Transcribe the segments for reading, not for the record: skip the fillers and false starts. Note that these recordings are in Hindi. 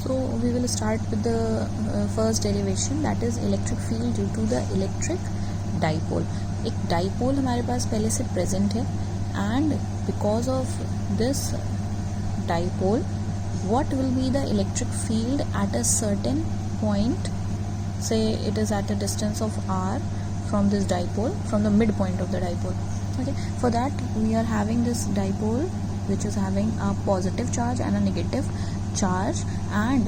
So we will start with the first derivation, that is electric field due to the electric dipole. एक dipole हमारे पास पहले से present है, and because of this dipole, what will be the electric field at a certain point? Say it is at a distance of r from this dipole, from the midpoint of the dipole. Okay, for that we are having this dipole which is having a positive charge and a negative charge, and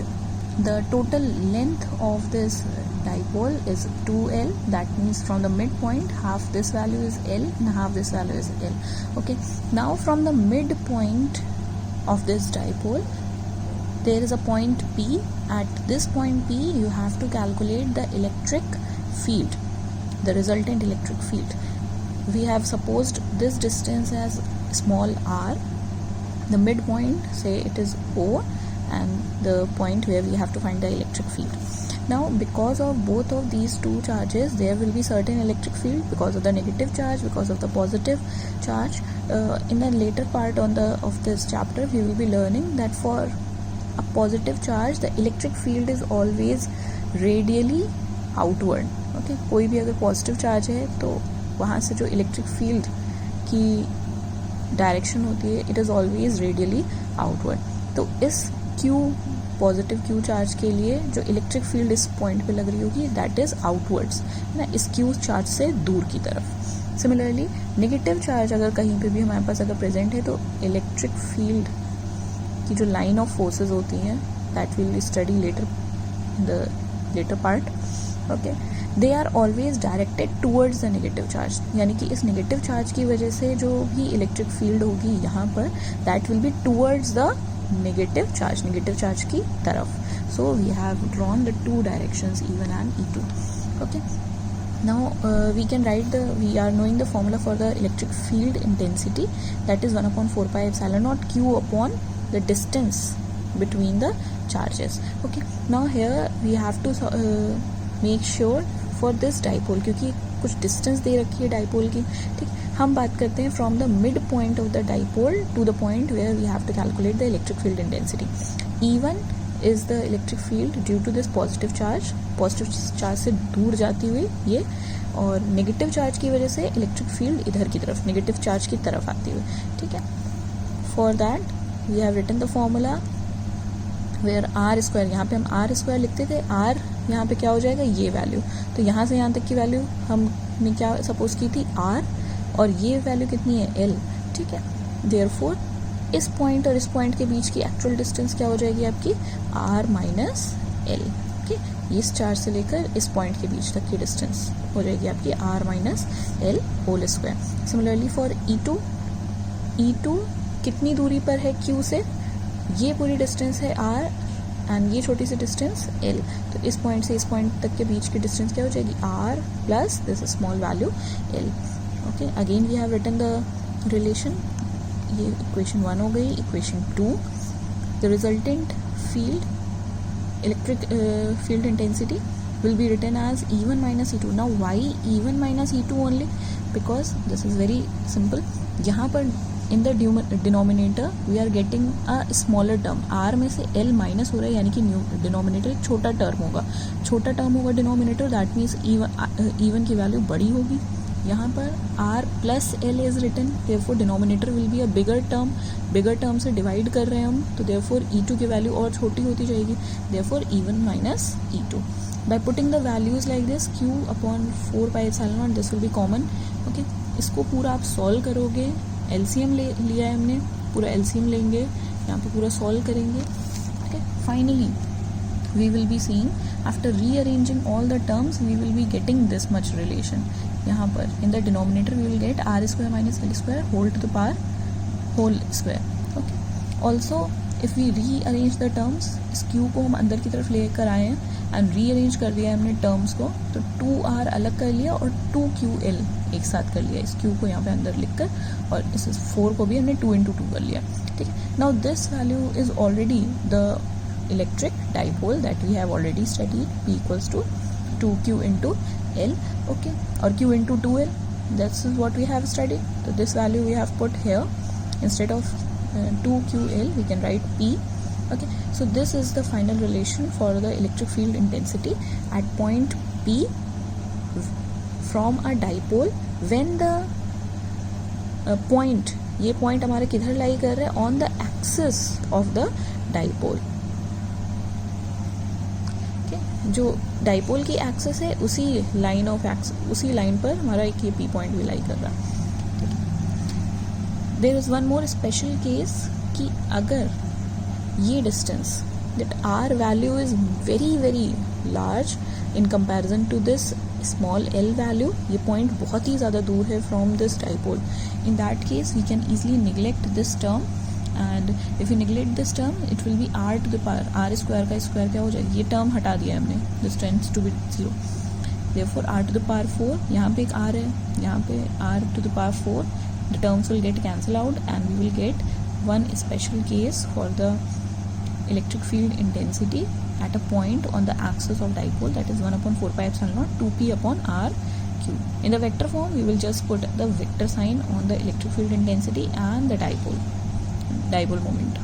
the total length of this dipole is 2l. That means from the midpoint, half this value is l and half this value is l. Okay, now from the midpoint of this dipole there is a point P. At this point P you have to calculate the electric field, the resultant electric field. We have supposed this distance as small r, the midpoint, say it is O, and the point where we have to find the electric field. Now because of both of these two charges there will be certain electric field because of the negative charge, because of the positive charge. In the later part of this chapter we will be learning that for a positive charge the electric field is always radially outward. Okay, कोई भी अगर पॉजिटिव चार्ज है तो वहाँ से जो इलेक्ट्रिक फील्ड की डायरेक्शन होती है it is always radially outward. तो इस क्यू पॉजिटिव क्यू चार्ज के लिए जो इलेक्ट्रिक फील्ड इस पॉइंट पे लग रही होगी दैट इज़ आउटवर्ड्स, है ना, इस क्यू चार्ज से दूर की तरफ. सिमिलरली नेगेटिव चार्ज अगर कहीं पे भी हमारे पास अगर प्रेजेंट है तो इलेक्ट्रिक फील्ड की जो लाइन ऑफ फोर्सेस होती हैं that will be study later in the latter part. Okay, they are always directed towards the negative charge, यानी कि इस नेगेटिव चार्ज की वजह से जो भी इलेक्ट्रिक फील्ड होगी यहाँ पर that will be towards the negative charge की तरफ. So we have drawn the two directions E1 and E2. Okay, now we can write we are knowing the formula for the electric field intensity, that is 1/4 pi epsilon naught q upon the distance between the charges. Okay, now here we have to make sure for this dipole, क्योंकि कुछ डिस्टेंस दे रखी है डाइपोल की. ठीक, हम बात करते हैं from the mid point of the dipole to the point where we have to calculate the electric field intensity. E1 is the electric field due to this positive charge से दूर जाती हुई ये, और नेगेटिव चार्ज की वजह से इलेक्ट्रिक फील्ड इधर की तरफ नेगेटिव चार्ज की तरफ आती हुई. ठीक है, for that we have written the formula where r square, यहाँ पे हम आर स्क्वायर लिखते थे, आर यहाँ पे क्या हो जाएगा ये वैल्यू, तो यहाँ से यहाँ तक की वैल्यू हमने क्या सपोज की थी आर, और ये वैल्यू कितनी है एल. ठीक है, देयरफॉर इस पॉइंट और इस पॉइंट के बीच की एक्चुअल डिस्टेंस क्या हो जाएगी आपकी आर माइनस एल. ओके, इस चार्ज से लेकर इस पॉइंट के बीच तक की डिस्टेंस हो जाएगी आपकी r minus l whole square. Similarly for E2 कितनी दूरी पर है Q से, ये पूरी डिस्टेंस है R एंड ये छोटी सी डिस्टेंस L, तो इस पॉइंट से इस पॉइंट तक के बीच की डिस्टेंस क्या हो जाएगी R plus this small value L. Okay, again we have written the relation. ये इक्वेशन 1 हो गई. Equation 2, the resultant field electric field intensity will be written as E1 minus E2. Now why E1 minus E2 only? Because this is very simple. यहाँ पर in the denominator we are getting a smaller term. R में से L माइनस हो रहा है, यानी कि डिनोमिनेटर एक छोटा टर्म होगा डिनोमिनेटर. दैट मीन्स E1 की वैल्यू बड़ी होगी. यहाँ पर R plus L is written, therefore denominator will be a bigger term से डिवाइड कर रहे हैं हम, तो देयरफॉर E2 की वैल्यू और छोटी होती जाएगी. Therefore E1 minus E2. By putting the values like this, q upon 4 pi epsilon naught, this will be common. Okay, इसको पूरा आप सॉल्व करोगे, LCM लिया है हमने, पूरा LCM लेंगे, यहाँ पे पूरा सॉल्व करेंगे. Okay, finally we will be seeing after rearranging all the terms we will be getting this much relation. यहाँ पर in the denominator we will get r square minus l square whole to the power whole square. Okay, also if we rearrange the terms, इस q को हम अंदर की तरफ लेकर आए हैं एंड रीअरेंज कर दिया हमने टर्म्स को, तो 2r अलग कर लिया और 2ql एक साथ कर लिया. इस q को यहाँ पे अंदर लिखकर, और इस 4 को भी हमने 2 into 2 कर लिया. ठीक है, now this value is already the electric dipole that we have already studied, P equals to 2q into l. Okay, और q into 2l, that's is what we have studied. तो this value we have put here, instead of 2ql we can write P Okay, so this is the final relation for the electric field intensity at point P from a dipole when the point, ये point हमारे किधर लाई कर रहे हैं, on the axis of the dipole. जो डाइपोल की एक्सिस है उसी लाइन ऑफ एक्सिस, उसी लाइन पर हमारा एक ये पी पॉइंट भी लाई कर रहा है. ठीक है. There is one more special case कि अगर ये distance that r value is very very large in comparison to this small l value, ये पॉइंट बहुत ही ज़्यादा दूर है from this dipole, in that case we can easily neglect this term. And if you neglect this term it will be r to the power, r square का स्क्वायर क्या हो जाएगा, ये टर्म हटा दिया हमने, this tends to be 0. Therefore r to the power 4, यहाँ पे एक आर है, यहाँ पे r to the power 4, the terms will get cancel out and we will get one special case for the electric field intensity at a point on the axis of dipole, that is 1/4 pi epsilon naught 2p upon r cube. In the vector form we will just put the vector sign on the electric field intensity and the dipole moment.